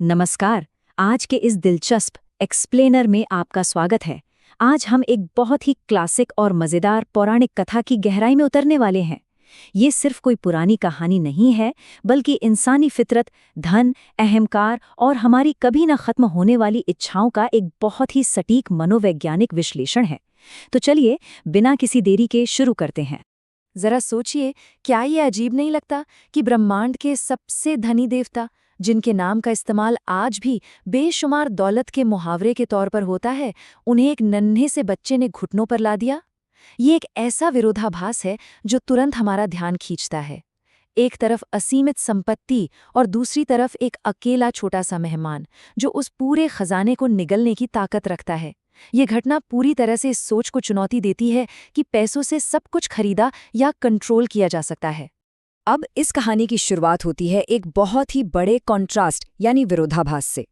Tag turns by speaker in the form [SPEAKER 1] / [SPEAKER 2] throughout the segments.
[SPEAKER 1] नमस्कार। आज के इस दिलचस्प एक्सप्लेनर में आपका स्वागत है। आज हम एक बहुत ही क्लासिक और मज़ेदार पौराणिक कथा की गहराई में उतरने वाले हैं। ये सिर्फ कोई पुरानी कहानी नहीं है, बल्कि इंसानी फितरत, धन, अहंकार और हमारी कभी न खत्म होने वाली इच्छाओं का एक बहुत ही सटीक मनोवैज्ञानिक विश्लेषण है। तो चलिए, बिना किसी देरी के शुरू करते हैं।
[SPEAKER 2] जरा सोचिए, क्या ये अजीब नहीं लगता कि ब्रह्मांड के सबसे धनी देवता, जिनके नाम का इस्तेमाल आज भी बेशुमार दौलत के मुहावरे के तौर पर होता है, उन्हें एक नन्हे से बच्चे ने घुटनों पर ला दिया। ये एक ऐसा विरोधाभास है जो तुरंत हमारा ध्यान खींचता है। एक तरफ असीमित संपत्ति और दूसरी तरफ एक अकेला छोटा सा मेहमान जो उस पूरे खजाने को निगलने की ताकत रखता है। ये घटना पूरी तरह से इस सोच को चुनौती देती है कि पैसों से सब कुछ खरीदा या कंट्रोल किया जा सकता है।
[SPEAKER 1] अब इस कहानी की शुरुआत होती है एक बहुत ही बड़े कॉन्ट्रास्ट यानी विरोधाभास से।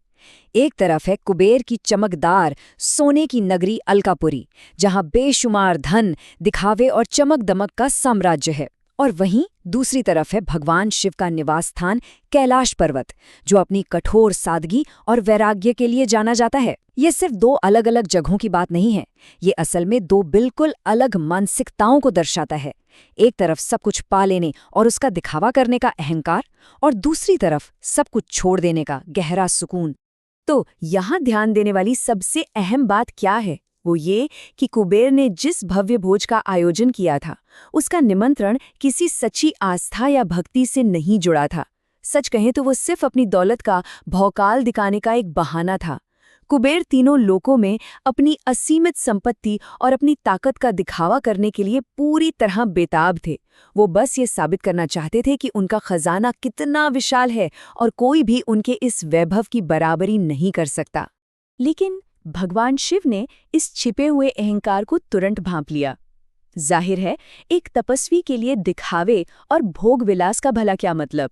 [SPEAKER 1] एक तरफ है कुबेर की चमकदार सोने की नगरी अलकापुरी, जहां बेशुमार धन, दिखावे और चमक दमक का साम्राज्य है, और वहीं दूसरी तरफ है भगवान शिव का निवास स्थान कैलाश पर्वत, जो अपनी कठोर सादगी और वैराग्य के लिए जाना जाता है। ये सिर्फ दो अलग अलग जगहों की बात नहीं है, ये असल में दो बिल्कुल अलग मानसिकताओं को दर्शाता है। एक तरफ सब कुछ पा लेने और उसका दिखावा करने का अहंकार, और दूसरी तरफ सब कुछ छोड़ देने का गहरा सुकून।
[SPEAKER 2] तो यहाँ ध्यान देने वाली सबसे अहम बात क्या है? वो ये कि कुबेर ने जिस भव्य भोज का आयोजन किया था, उसका निमंत्रण किसी सच्ची आस्था या भक्ति से नहीं जुड़ा था। सच कहें तो वो सिर्फ अपनी दौलत का भौकाल दिखाने का एक बहाना था। कुबेर तीनों लोकों में अपनी असीमित संपत्ति और अपनी ताकत का दिखावा करने के लिए पूरी तरह बेताब थे। वो बस ये साबित करना चाहते थे कि उनका खजाना कितना विशाल है और कोई भी उनके इस वैभव की बराबरी नहीं कर सकता। लेकिन भगवान शिव ने इस छिपे हुए अहंकार को तुरंत भांप लिया। जाहिर है, एक तपस्वी के लिए दिखावे और भोग विलास का भला क्या मतलब।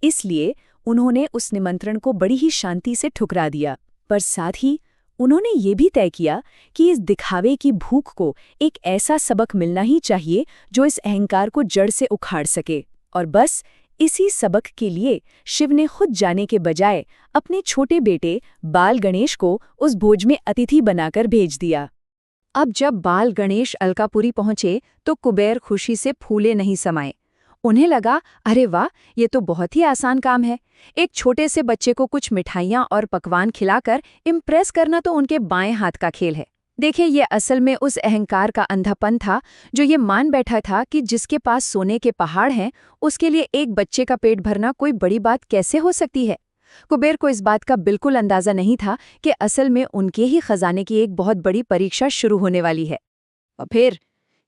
[SPEAKER 2] इसलिए उन्होंने उस निमंत्रण को बड़ी ही शांति से ठुकरा दिया, पर साथ ही उन्होंने ये भी तय किया कि इस दिखावे की भूख को एक ऐसा सबक मिलना ही चाहिए जो इस अहंकार को जड़ से उखाड़ सके। और बस इसी सबक के लिए शिव ने खुद जाने के बजाय अपने छोटे बेटे बाल गणेश को उस भोज में अतिथि बनाकर भेज दिया।
[SPEAKER 1] अब जब बाल गणेश अलकापुरी पहुंचे तो कुबेर खुशी से फूले नहीं समाये। उन्हें लगा, अरे वाह, ये तो बहुत ही आसान काम है। एक छोटे से बच्चे को कुछ मिठाइयाँ और पकवान खिलाकर इम्प्रेस करना तो उनके बाएं हाथ का खेल है। देखिए, ये असल में उस अहंकार का अंधापन था जो ये मान बैठा था कि जिसके पास सोने के पहाड़ हैं, उसके लिए एक बच्चे का पेट भरना कोई बड़ी बात कैसे हो सकती है। कुबेर को इस बात का बिल्कुल अंदाजा नहीं था कि असल में उनके ही खजाने की एक बहुत बड़ी परीक्षा शुरू होने वाली है। और फिर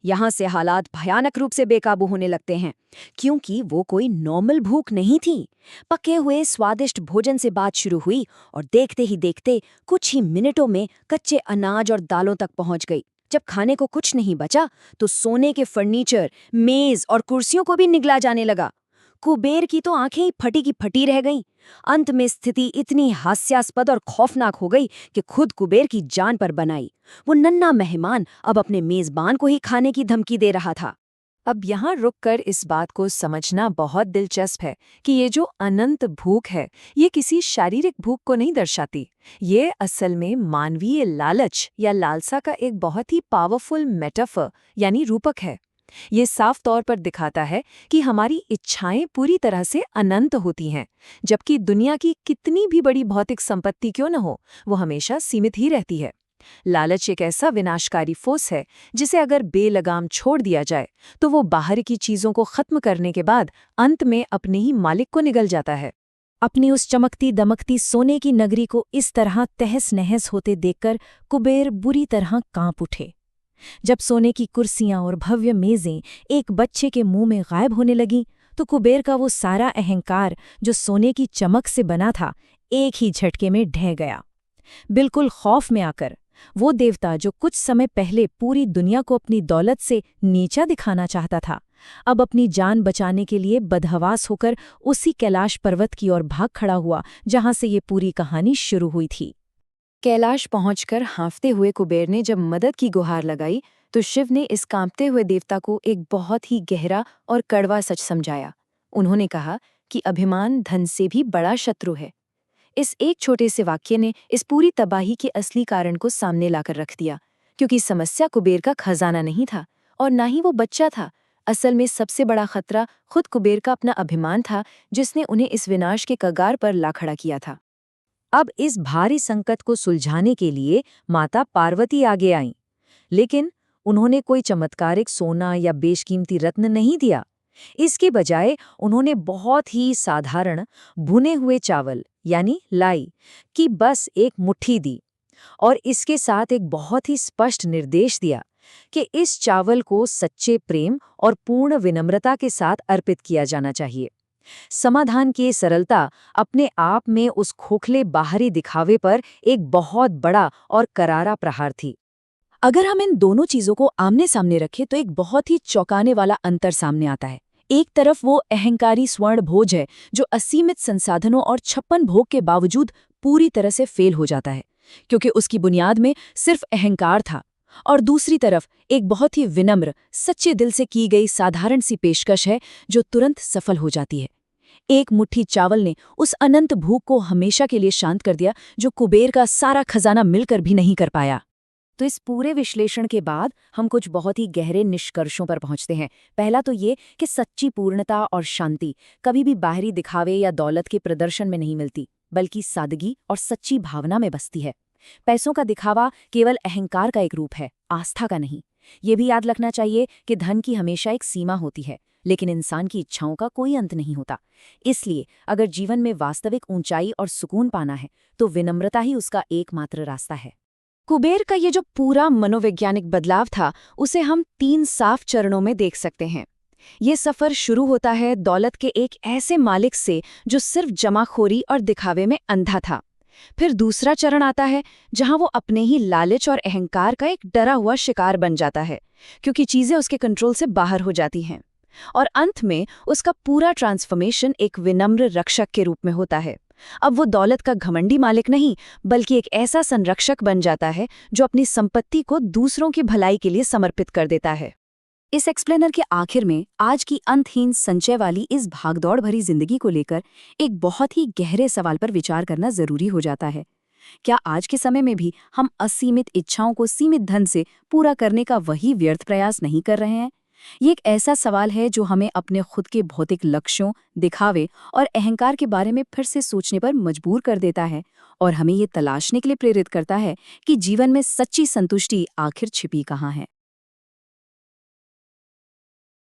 [SPEAKER 1] यहाँ से हालात भयानक रूप से बेकाबू होने लगते हैं, क्योंकि वो कोई नॉर्मल भूख नहीं थी। पके हुए स्वादिष्ट भोजन से बात शुरू हुई और देखते ही देखते कुछ ही मिनटों में कच्चे अनाज और दालों तक पहुंच गई। जब खाने को कुछ नहीं बचा तो सोने के फर्नीचर, मेज और कुर्सियों को भी निगला जाने लगा। कुबेर की तो आंखें ही फटी की फटी रह गईं। अंत में स्थिति इतनी हास्यास्पद और खौफनाक हो गई कि खुद कुबेर की जान पर बनाई। वो नन्हा मेहमान अब अपने मेजबान को ही खाने की धमकी दे रहा था।
[SPEAKER 2] अब यहाँ रुककर इस बात को समझना बहुत दिलचस्प है कि ये जो अनंत भूख है, ये किसी शारीरिक भूख को नहीं दर्शाती। ये असल में मानवीय लालच या लालसा का एक बहुत ही पावरफुल मेटाफर यानी रूपक है। ये साफ तौर पर दिखाता है कि हमारी इच्छाएं पूरी तरह से अनंत होती हैं, जबकि दुनिया की कितनी भी बड़ी भौतिक संपत्ति क्यों न हो, वो हमेशा सीमित ही रहती है। लालच एक ऐसा विनाशकारी फोर्स है जिसे अगर बेलगाम छोड़ दिया जाए तो वो बाहर की चीजों को खत्म करने के बाद अंत में अपने ही मालिक को निगल जाता है।
[SPEAKER 1] अपनी उस चमकती दमकती सोने की नगरी को इस तरह तहस नहस होते देखकर कुबेर बुरी तरह कांप उठे। जब सोने की कुर्सियां और भव्य मेजें एक बच्चे के मुंह में गायब होने लगीं, तो कुबेर का वो सारा अहंकार जो सोने की चमक से बना था, एक ही झटके में ढह गया। बिल्कुल खौफ में आकर वो देवता जो कुछ समय पहले पूरी दुनिया को अपनी दौलत से नीचा दिखाना चाहता था, अब अपनी जान बचाने के लिए बदहवास होकर उसी कैलाश पर्वत की ओर भाग खड़ा हुआ जहां से ये पूरी कहानी शुरू हुई थी।
[SPEAKER 2] कैलाश पहुंचकर हाँफते हुए कुबेर ने जब मदद की गुहार लगाई तो शिव ने इस कांपते हुए देवता को एक बहुत ही गहरा और कड़वा सच समझाया। उन्होंने कहा कि अभिमान धन से भी बड़ा शत्रु है। इस एक छोटे से वाक्य ने इस पूरी तबाही के असली कारण को सामने लाकर रख दिया, क्योंकि समस्या कुबेर का खजाना नहीं था और ना ही वो बच्चा था। असल में सबसे बड़ा खतरा खुद कुबेर का अपना अभिमान था, जिसने उन्हें इस विनाश के कगार पर ला खड़ा किया था। अब इस भारी संकट को सुलझाने के लिए माता पार्वती आगे आईं, लेकिन उन्होंने कोई चमत्कारिक सोना या बेशकीमती रत्न नहीं दिया। इसके बजाय उन्होंने बहुत ही साधारण भुने हुए चावल यानी लाई की बस एक मुट्ठी दी और इसके साथ एक बहुत ही स्पष्ट निर्देश दिया कि इस चावल को सच्चे प्रेम और पूर्ण विनम्रता के साथ अर्पित किया जाना चाहिए। समाधान की सरलता अपने आप में उस खोखले बाहरी दिखावे पर एक बहुत बड़ा और करारा प्रहार थी। अगर हम इन दोनों चीजों को आमने सामने रखें तो एक बहुत ही चौंकाने वाला अंतर सामने आता है। एक तरफ वो अहंकारी स्वर्ण भोज है जो असीमित संसाधनों और 56 भोग के बावजूद पूरी तरह से फेल हो जाता है, क्योंकि उसकी बुनियाद में सिर्फ अहंकार था। और दूसरी तरफ एक बहुत ही विनम्र, सच्चे दिल से की गई साधारण सी पेशकश है जो तुरंत सफल हो जाती है। एक मुट्ठी चावल ने उस अनंत भूख को हमेशा के लिए शांत कर दिया, जो कुबेर का सारा खजाना मिलकर भी नहीं कर पाया। तो इस पूरे विश्लेषण के बाद हम कुछ बहुत ही गहरे निष्कर्षों पर पहुंचते हैं। पहला तो ये कि सच्ची पूर्णता और शांति कभी भी बाहरी दिखावे या दौलत के प्रदर्शन में नहीं मिलती, बल्कि सादगी और सच्ची भावना में बसती है। पैसों का दिखावा केवल अहंकार का एक रूप है, आस्था का नहीं। ये भी याद रखना चाहिए कि धन की हमेशा एक सीमा होती है, लेकिन इंसान की इच्छाओं का कोई अंत नहीं होता। इसलिए अगर जीवन में वास्तविक ऊंचाई और सुकून पाना है तो विनम्रता ही उसका एकमात्र रास्ता है। कुबेर का ये जो पूरा मनोवैज्ञानिक बदलाव था, उसे हम 3 साफ चरणों में देख सकते हैं। ये सफर शुरू होता है दौलत के एक ऐसे मालिक से जो सिर्फ जमाखोरी और दिखावे में अंधा था। फिर दूसरा चरण आता है जहां वो अपने ही लालच और अहंकार का एक डरा हुआ शिकार बन जाता है, क्योंकि चीजें उसके कंट्रोल से बाहर हो जाती हैं। और अंत में उसका पूरा ट्रांसफॉर्मेशन एक विनम्र रक्षक के रूप में होता है। अब वो दौलत का घमंडी मालिक नहीं, बल्कि एक ऐसा संरक्षक बन जाता है जो अपनी संपत्ति को दूसरों की भलाई के लिए समर्पित कर देता है। इस एक्सप्लेनर के आखिर में आज की अंतहीन संचय वाली इस भागदौड़ भरी जिंदगी को लेकर एक बहुत ही गहरे सवाल पर विचार करना जरूरी हो जाता है। क्या आज के समय में भी हम असीमित इच्छाओं को सीमित धन से पूरा करने का वही व्यर्थ प्रयास नहीं कर रहे हैं? ये एक ऐसा सवाल है जो हमें अपने खुद के भौतिक लक्ष्यों, दिखावे और अहंकार के बारे में फिर से सोचने पर मजबूर कर देता है और हमें ये तलाशने के लिए प्रेरित करता है कि जीवन में सच्ची संतुष्टि आखिर छिपी कहाँ है।